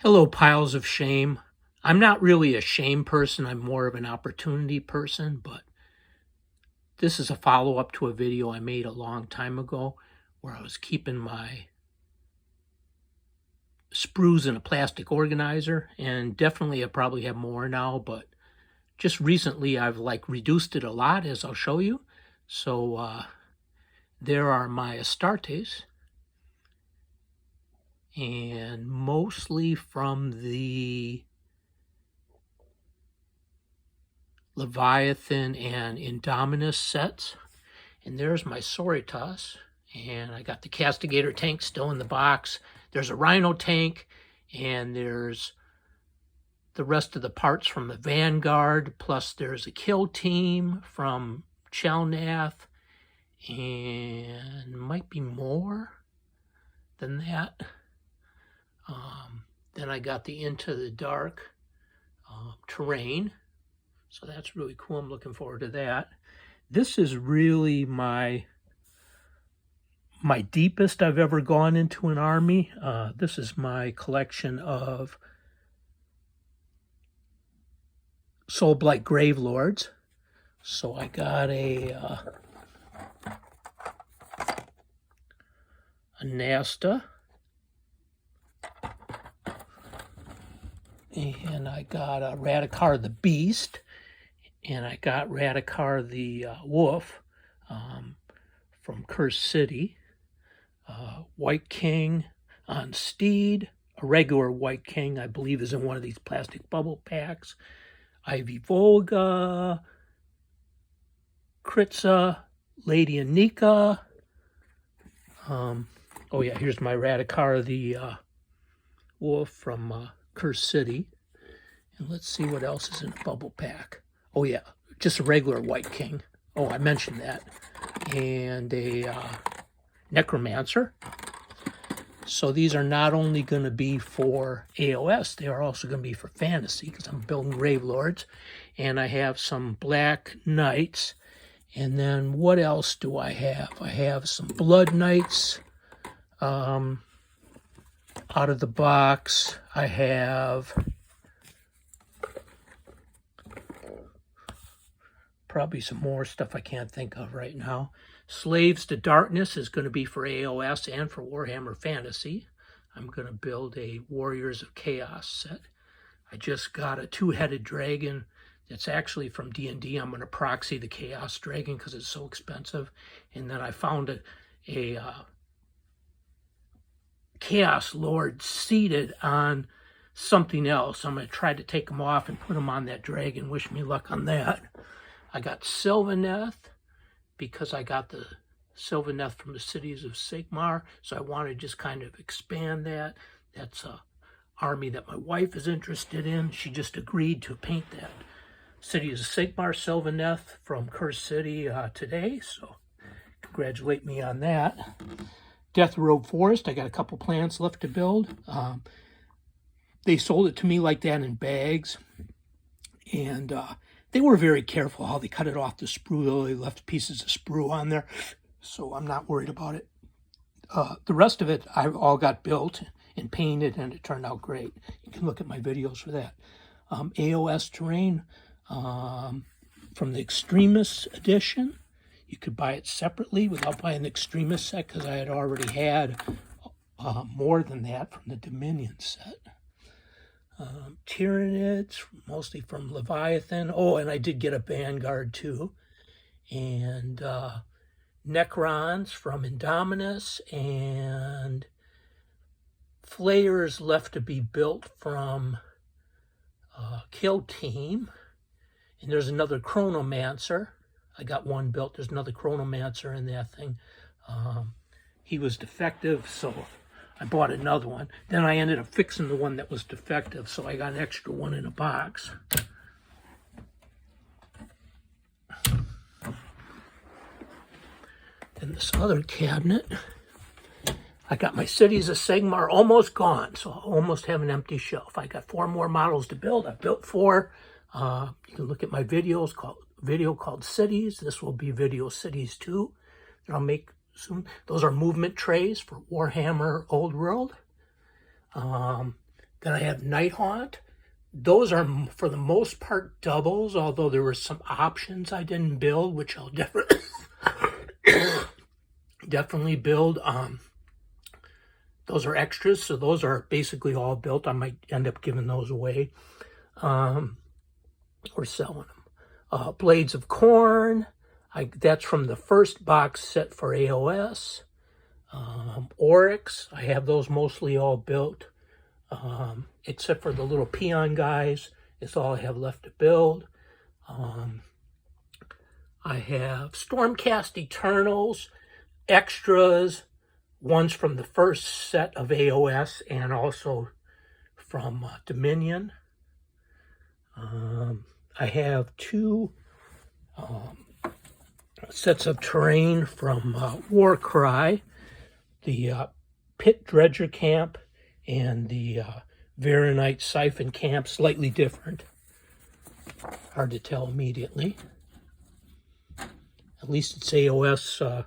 Hello, piles of shame. I'm not really a shame person. I'm more of an opportunity person, but this is a follow-up to a video I made a long time ago where I was keeping my sprues in a plastic organizer, and definitely I probably have more now, but just recently I've reduced it a lot, as I'll show you. So there are my Astartes, and mostly from the Leviathan and Indominus sets. And there's my Soritas, and I got the Castigator tank still in the box. There's a Rhino tank, and there's the rest of the parts from the Vanguard, plus there's a kill team from Chelnath, and might be more than that. Then I got the Into the Dark terrain, so that's really cool. I'm looking forward to that. This is really my deepest I've ever gone into an army. This is my collection of Soulblight Gravelords. So I got a Nasta, and I got a Radikar the Beast, and I got Radikar the Wolf from Cursed City, White King on Steed, a regular White King, I believe, is in one of these plastic bubble packs, Ivy Volga, Kritza, Lady Anika. Oh yeah, here's my Radikar the Wolf from Cursed City. And let's see what else is in the bubble pack. Oh yeah, just a regular White King. Oh, I mentioned that. And a Necromancer. So these are not only going to be for AOS, they are also going to be for fantasy, because I'm building Gravelords. And I have some Black Knights. And then what else do I have? I have some Blood Knights out of the box. I have probably some more stuff I can't think of right now. Slaves to Darkness is going to be for AOS and for Warhammer Fantasy. I'm going to build a Warriors of Chaos set. I just got a two-headed dragon that's actually from D&D. I'm going to proxy the Chaos Dragon because it's so expensive. And then I found a Chaos Lord seated on something else. I'm going to try to take them off and put them on that dragon. Wish me luck on that. I got Sylvaneth because I got the Sylvaneth from the Cities of Sigmar, so I want to just kind of expand that. That's a army that my wife is interested in. She just agreed to paint that Cities of Sigmar Sylvaneth from Cursed City today, so congratulate me on that. Death Road Forest, I got a couple plants left to build. They sold it to me like that in bags, and they were very careful how they cut it off the sprue. They left pieces of sprue on there, so I'm not worried about it. The rest of it, I all got built and painted, and it turned out great. You can look at my videos for that. AOS terrain from the Extremis edition. You could buy it separately without buying the Extremis set, because I had already had more than that from the Dominion set. Tyranids, mostly from Leviathan. Oh, and I did get a Vanguard too. And Necrons from Indominus, and Flayers left to be built from Kill Team. And there's another Chronomancer. I got one built. There's another Chronomancer in that thing. He was defective, so I bought another one. Then I ended up fixing the one that was defective, so I got an extra one in a box. In this other cabinet, I got my Cities of Sigmar almost gone, so I almost have an empty shelf. I got 4 more models to build. I built 4. You can look at my video called Cities. This will be video Cities 2 that I'll make soon. Those are movement trays for Warhammer Old World. Then I have Night Haunt. Those are, for the most part, doubles, although there were some options I didn't build, which I'll definitely build. Those are extras, so those are basically all built. I might end up giving those away or selling them. Blades of Corn. That's from the first box set for AOS. Oryx. I have those mostly all built. Except for the little peon guys. It's all I have left to build. I have Stormcast Eternals, extras, ones from the first set of AOS and also from Dominion. I have 2 sets of terrain from Warcry, the Pit Dredger Camp and the Varanite Siphon Camp, slightly different. Hard to tell immediately. At least it's AOS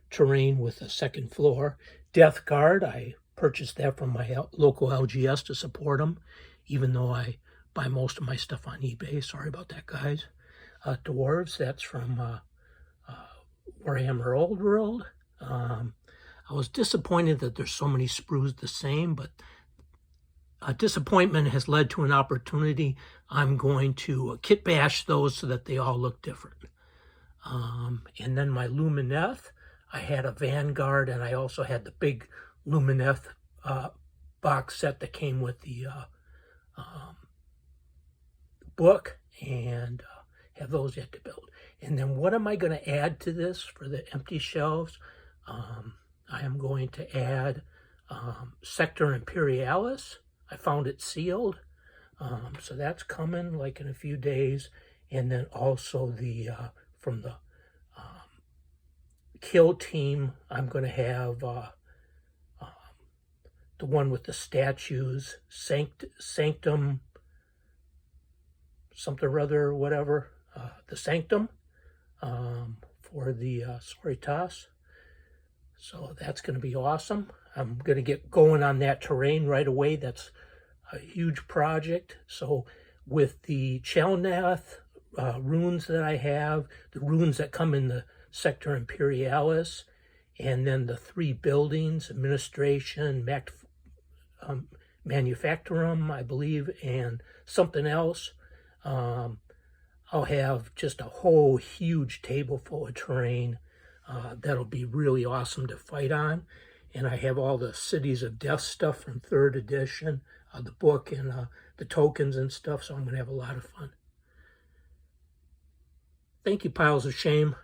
terrain with a second floor. Death Guard, I purchased that from my local LGS to support them, even though I buy most of my stuff on eBay. Sorry about that, guys. Dwarves, that's from WarHammer Old World. I was disappointed that there's so many sprues the same, but disappointment has led to an opportunity. I'm going to kit bash those so that they all look different. And then my Lumineth, I had a Vanguard, and I also had the big Lumineth box set that came with the book, and have those yet to build. And then what am I going to add to this for the empty shelves? I am going to add Sector Imperialis. I found it sealed, so that's coming like in a few days. And then also the from the Kill Team, I'm going to have the one with the statues, Sanctum, something or other, whatever, the Sanctum for the Soritas. So that's going to be awesome. I'm going to get going on that terrain right away. That's a huge project. So with the Chelnath runes that I have, the runes that come in the Sector Imperialis, and then the 3 buildings, Administration, Manufactorum, I believe, and something else, I'll have just a whole huge table full of terrain. That'll be really awesome to fight on. And I have all the Cities of Death stuff from 3rd edition, the book, and the tokens and stuff, so I'm going to have a lot of fun. Thank you, Piles of Shame.